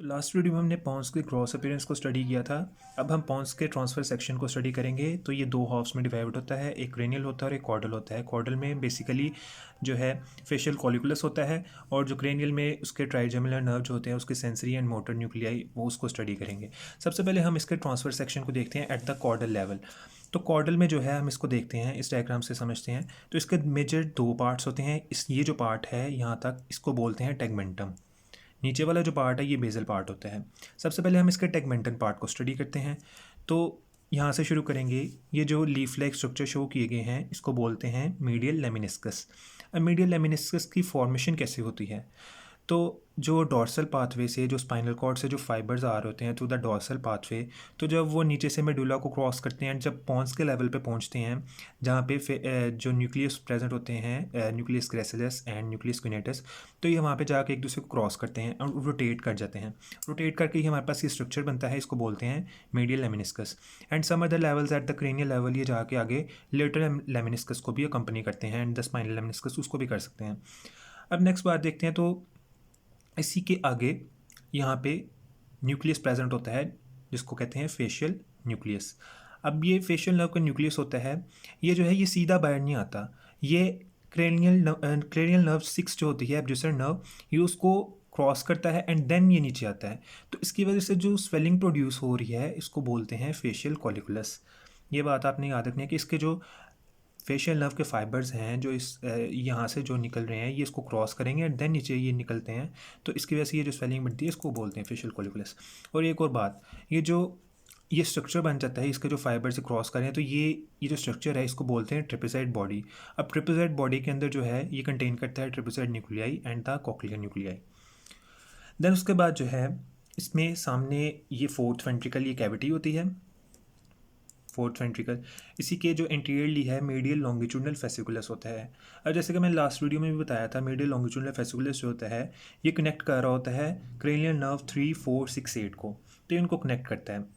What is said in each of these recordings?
तो last video में हमने पॉन्स के ग्रॉस अपीयरेंस को स्टडी किया था। अब हम पॉन्स के ट्रांसफर सेक्शन को स्टडी करेंगे। तो ये दो हाफ्स में डिवाइड होता है, एक क्रेनियल होता है और एक कॉर्डल होता है। कॉर्डल में बेसिकली जो है फेशियल कॉलिकुलस होता है, और जो क्रेनियल में उसके ट्राइजेमिनल नर्व जो होते हैं, उसके सेंसरी एंड मोटर न्यूक्लियाई, वो उसको स्टडी करेंगे। सबसे पहले हम इसके ट्रांसफर सेक्शन को देखते हैं एट द कॉर्डल लेवल। तो कॉर्डल में जो है हम इसको देखते हैं, इस डायग्राम से समझते हैं। तो इसके मेजर दो पार्ट्स होते हैं। ये जो पार्ट है यहाँ तक, इसको बोलते हैं टेगमेंटम। नीचे वाला जो पार्ट है ये बेसल पार्ट होता है। सबसे पहले हम इसके टेगमेंटन पार्ट को स्टडी करते हैं। तो यहाँ से शुरू करेंगे। ये जो लीफ लाइक स्ट्रक्चर शो किए गए हैं, इसको बोलते हैं मीडियल लेमिनिस्कस। अब मीडियल लेमिनिस्कस की फॉर्मेशन कैसे होती है? तो जो डॉर्सल पाथवे से, जो स्पाइनल कॉर्ड से जो फाइबर्स आ रहे होते हैं थ्रू द डॉर्सल पाथवे, तो जब वो नीचे से मेडुला को क्रॉस करते हैं, जब पॉन्स के लेवल पे पहुंचते हैं, जहाँ पे जो न्यूक्लियस प्रेजेंट होते हैं, न्यूक्लियस ग्रेसिलस एंड न्यूक्लियस क्विनेटस, तो ये वहाँ पे जाके एक दूसरे को क्रॉस करते हैं और रोटेट कर जाते हैं। रोटेट करके ही हमारे पास ये स्ट्रक्चर बनता है, इसको बोलते हैं medial lemniscus. And some other levels at the cranial level, ये जाके आगे लेटरल लेमिनिस्कस को भी अकम्पनी करते हैं, एंड द स्पाइनल लेमिनिस्कस उसको भी कर सकते हैं। अब नेक्स्ट बात देखते हैं। तो इसी के आगे यहाँ पे न्यूक्लियस प्रेजेंट होता है, जिसको कहते हैं फेशियल न्यूक्लियस। अब ये फेशियल नर्व का न्यूक्लियस होता है, ये जो है ये सीधा बाहर नहीं आता। ये क्रेनियल नर्व 6 जो होती है, एब्ड्यूसर नर्व, ये उसको क्रॉस करता है एंड देन ये नीचे आता है। तो इसकी वजह से जो स्वेलिंग प्रोड्यूस हो रही है, इसको बोलते हैं फेशियल कॉलिकुलस। ये बात आपने याद रखनी है कि इसके जो फेशियल नर्व के फाइबर्स हैं, जो इस यहाँ से जो निकल रहे हैं, ये इसको क्रॉस करेंगे एंड देन नीचे ये निकलते हैं। तो इसकी वजह से ये जो स्वेलिंग बनती है, इसको बोलते हैं फेशियल कॉलिकुलस। और एक और बात, ये स्ट्रक्चर बन जाता है, इसके जो फाइबर से क्रॉस करें, तो ये जो स्ट्रक्चर है, इसको बोलते हैं ट्रिपेजॉइड बॉडी। अब ट्रिपेजॉइड बॉडी के अंदर जो है, ये कंटेन करता है trapezoid nuclei and the cochlear nuclei. Then उसके बाद जो है, इसमें सामने ये फोर्थ वेंट्रिकल, ये कैविटी होती है, फोर्थ वेंट्रिकल। इसी के जो इंटीरियरली है, मीडियल लॉन्गिट्यूडनल फेसिकुलस होता है। अब जैसे कि मैंने लास्ट वीडियो में भी बताया था, मीडियल लॉन्गिट्यूडनल फेसिकुलस जो होता है, ये कनेक्ट कर रहा होता है क्रेनियल नर्व 3, 4, 6, 8 को। तो ये इनको कनेक्ट करता है।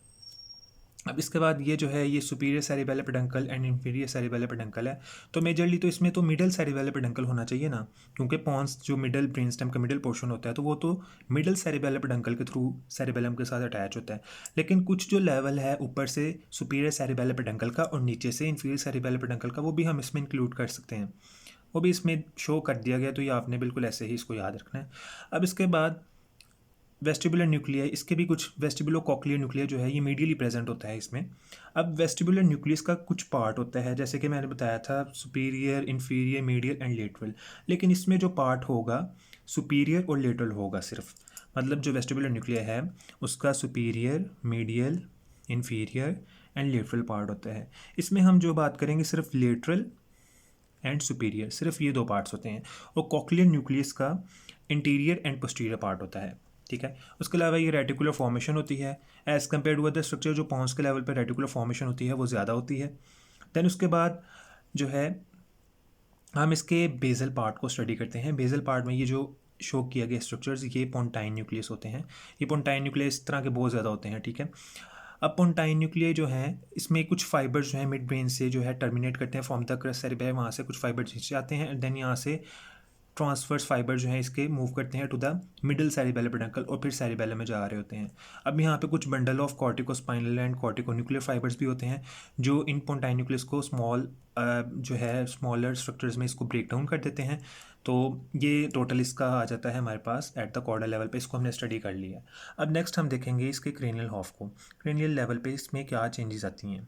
अब इसके बाद ये जो है, ये superior cerebellar peduncle and inferior cerebellar peduncle है। तो मेजरली तो इसमें तो मिडल सेरिबेलर पेडंकल होना चाहिए ना, क्योंकि पॉन्स जो मिडल ब्रेन स्टेम का मिडल पोर्शन होता है, तो वो तो मिडल सेरिबेलर पेडंकल के थ्रू सेरिबेलम के साथ अटैच होता है। लेकिन कुछ जो लेवल है ऊपर से सुपीरियर सेरिबेलर पेडंकल का और नीचे से इंफीरियर सेरिबेलर पेडंकल का, वो भी हम इसमें इंक्लूड कर सकते हैं। वो भी इसमें शो कर दिया गया, तो ये आपने बिल्कुल ऐसे ही इसको याद रखना है। अब इसके बाद वेस्टिबुलर न्यूक्लिया, इसके भी कुछ वेस्टिबुलो कॉक्लियर न्यूक्लिया जो है, ये मीडियली प्रेजेंट होता है इसमें। अब वेस्टिबुलर न्यूक्लियस का कुछ पार्ट होता है, जैसे कि मैंने बताया था, superior, inferior, medial and lateral. लेकिन इसमें जो पार्ट होगा, सुपीरियर और लेटरल होगा सिर्फ। मतलब जो वेस्टिबुलर न्यूक्लिया है, उसका superior, medial, inferior and lateral part होता है। इसमें हम जो बात करेंगे, सिर्फ लेटरल एंड सुपीरियर, सिर्फ ये दो पार्ट्स होते हैं। और कॉक्लियर न्यूक्लियस का इंटीरियर एंड पोस्टीरियर पार्ट होता है, ठीक है। उसके अलावा ये रेटिकुलर फॉर्मेशन होती है, as compare to other structure. जो पॉन्स के लेवल पर रेटिकुलर फॉर्मेशन होती है, वो ज़्यादा होती है। देन उसके बाद जो है, हम इसके बेसल पार्ट को स्टडी करते हैं। बेसल पार्ट में ये जो शो किया गया स्ट्रक्चर्स, ये पोंटाइन न्यूक्लियस होते हैं। ये पोंटाइन न्यूक्लियस इस तरह के बहुत ज़्यादा होते हैं, ठीक है। अब पोंटाइन न्यूक्लियाई जो हैं, इसमें कुछ फाइबर्स जो हैं मिड ब्रेन से जो है टर्मिनेट करते हैं, फ्रॉम द क्रस्ट सेरिबेलम, वहाँ से कुछ फाइबर्स नीचे आते हैं, एंड देन यहाँ से ट्रांसफर्स फाइबर जो हैं इसके मूव करते हैं to the middle cerebellar peduncle, और फिर सेरिबेलम में जा रहे होते हैं। अब यहाँ पे कुछ bundle of corticospinal and corticonuclear fibres भी होते हैं, जो इन पोंटाइन न्यूक्लियस को जो है स्मॉलर स्ट्रक्चर्स में इसको ब्रेक डाउन कर देते हैं। तो ये टोटल इसका आ जाता है हमारे पास एट द कॉर्डल लेवल पे। इसको हमने स्टडी कर लिया। अब नेक्स्ट हम देखेंगे इसके क्रेनियल हॉफ को। क्रेनियल लेवल पे इसमें क्या चेंजेस आती हैं।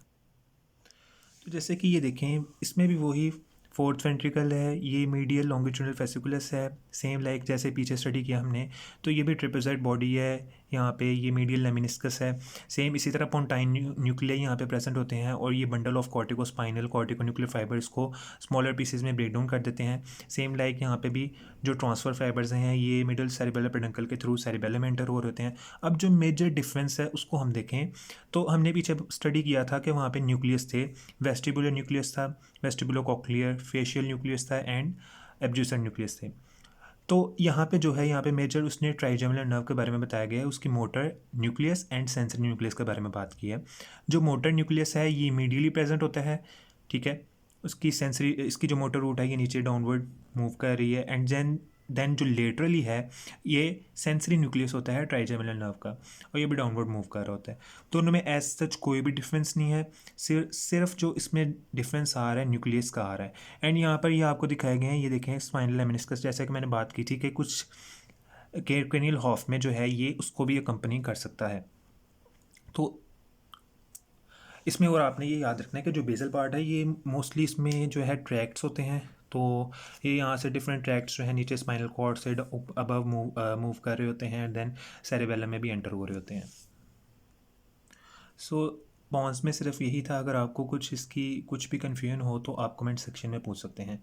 तो जैसे कि ये देखें, इसमें भी वही फोर्थ वेंट्रिकल है, ये मीडियल लॉन्गिट्यूडनल फेसिकुलस है, सेम लाइक जैसे पीछे स्टडी किया हमने। तो ये भी ट्रिपेजॉइड बॉडी है, यहाँ पे ये मीडियल लेमिनिस्कस है। सेम इसी तरह पोंटाइन न्यूक्लिया यहाँ पे प्रेजेंट होते हैं, और ये बंडल ऑफ कॉर्टिकोस्पाइनल कॉर्टिकोन्यूक्लियर फाइबर्स को स्मॉलर पीसेज में ब्रेक डाउन कर देते हैं। सेम लाइक यहाँ पे भी जो ट्रांसफर फाइबर्स हैं, ये मिडल सेरिबेलर पेडंकल के थ्रू सेरिबेलम एंटर हो रहे होते हैं। अब जो मेजर डिफरेंस है उसको हम देखें, तो हमने पीछे स्टडी किया था कि वहाँ पे न्यूक्लियस थे, वेस्टिबुलर न्यूक्लियस था, वेस्टिबुलो कॉक्लियर, फेशियल न्यूक्लियस था एंड एब्ड्यूसर न्यूक्लियस थे। तो यहाँ पे जो है, यहाँ पे मेजर उसने ट्राइजेमिनल नर्व के बारे में बताया गया है, उसकी motor nucleus and sensory nucleus के बारे में बात की है। जो मोटर न्यूक्लियस है, ये मीडियली प्रेजेंट होता है, ठीक है। उसकी सेंसरी, इसकी जो मोटर रूट है, ये नीचे डाउनवर्ड मूव कर रही है, एंड देन देन जो लेटरली है ये सेंसरी न्यूक्लियस होता है ट्राइजेमिनल नर्व का, और ये भी डाउनवर्ड मूव कर रहा होता है। दोनों में एज सच कोई भी डिफरेंस नहीं है, सिर्फ जो इसमें डिफरेंस आ रहा है न्यूक्लियस का आ रहा है। एंड यहाँ पर ये आपको दिखाए गए हैं, ये देखें स्पाइनल लेमिनिस्कस, जैसा कि मैंने बात की थी कि कुछ क्रेनियल हॉफ में जो है ये उसको भी अकम्पनी कर सकता है। तो इसमें और आपने ये याद रखना है कि जो बेसल पार्ट है ये मोस्टली इसमें जो है ट्रैक्ट्स होते हैं। तो ये यहाँ से डिफरेंट ट्रैक्ट्स जो है नीचे स्पाइनल कॉर्ड से अबव मूव कर रहे होते हैं, देन सेरेबेलम में भी एंटर हो रहे होते हैं। सो पॉन्स में सिर्फ यही था। अगर आपको कुछ इसकी कुछ भी कन्फ्यूजन हो तो आप कमेंट सेक्शन में पूछ सकते हैं।